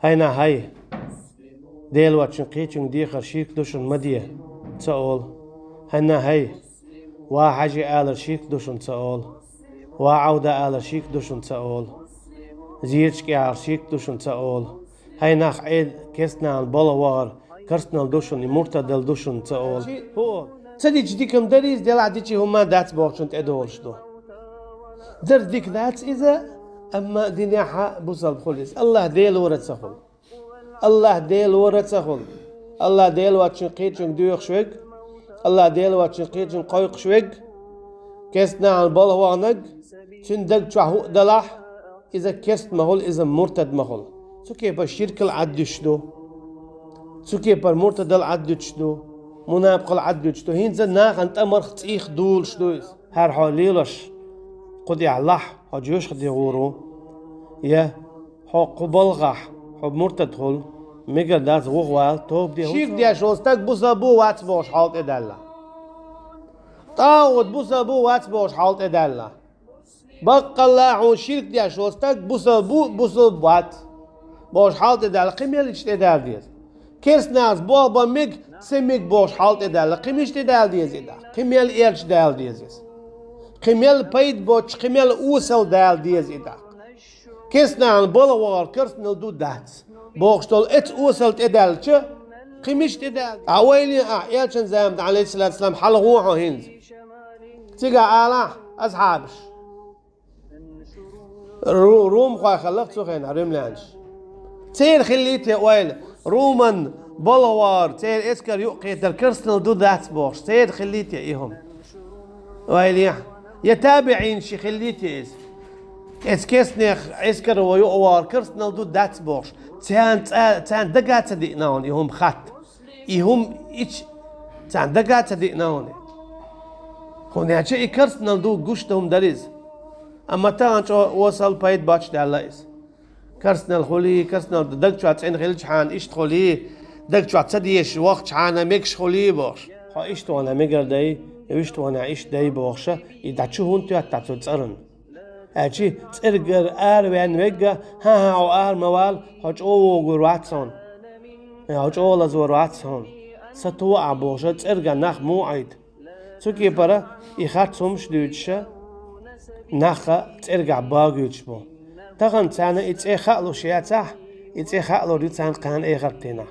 هينا هاي ديل واتشن قيتشن دي خرشيك دوشن مدية تقول هنا هاي وحاجة آل شيك دوشن تقول وعودة آل شيك دوشن تقول زيرش كي شيك دوشن تقول هاي ناخ عيد كسنا البلوار كرسنا دوشن مرتدل دوشن تقول هو تدي جديكم دريز ديل عديتي هما دات بوشن تدول شدو در ديك دات إذا أما دنياها بوصل بخلص الله ديل ورتسخل الله ديل ورتسخل الله ديل واتشن قيتشن دوخ شويق الله ديل واتشن قيتشن قويق شويق كسنا عن بالوانق تندق شهو دلح إذا كست مهول إذا مرتد مهول سو كيف الشرك العد شدو سو كيف المرتد العد شدو منافق العد شدو هين ناخ أنت أمر ختيخ دول شدو هر حاليلش قد يعلح هجوش خد يغورو يا حق بلغح حب مرتد خل ميجر داز وغوال توب دي شيك دي شوستك بوسابو واتسبوش حالت ادالا طاود بوسابو واتسبوش حالت ادالا بقى الله شيك دي شوستك بوسابو وات بوش حالت ادالا قيميل ايش تدال ديز كيس ناس بابا ميج سميك بوش حالت ادالا قيميش تدال ديز ادا قيميل ايرش دال ديز قيميل بيد بوش قيميل اوسل دال ديز ادا كيسنا عن بلوار كرسنا دو دات بوغشتول ات اوسلت ادالتش قيميش تدال عويلي يالشن زامد عليه الصلاة والسلام حلغوحو هنز تيقى آلا أصحابش روم خواهي خلقت سوخين عرم لانش تير خليتي ويل رومان بلوار تير اسكر يوقي در كرسنا دو دات بوغش تير خليتي ايهم ويلي يتابعين شي خليتي اسكيسنيخ اسكر ويوقوار كرسنال دو داتس بوش تان دقات ديناون يهم خط يهم ايش تان دقات ديناون هون شيء كرسنال دو قشتهم داريز اما تان وصل بايد باتش دالايس كرسنال خولي كرسنال دق شو تسعين خليج حان ايش خولي دق شو تصديش وقت حانا ميكش خولي بوش ها ايش تو انا ميجر داي ايش تو انا ايش داي بوخشه يدعشو هون تو تاعتو تصرن أشي ترجر وين وجه ها أو موال هج أو جرواتسون هج أو لزورواتسون ستوى عبوشة ترجع نخ موعد سوكي برا يخات سومش دوتشة نخ ترجع باجوش بو تغن تانا إتسخلو شيء صح إتسخلو دي تان كان إخرتنا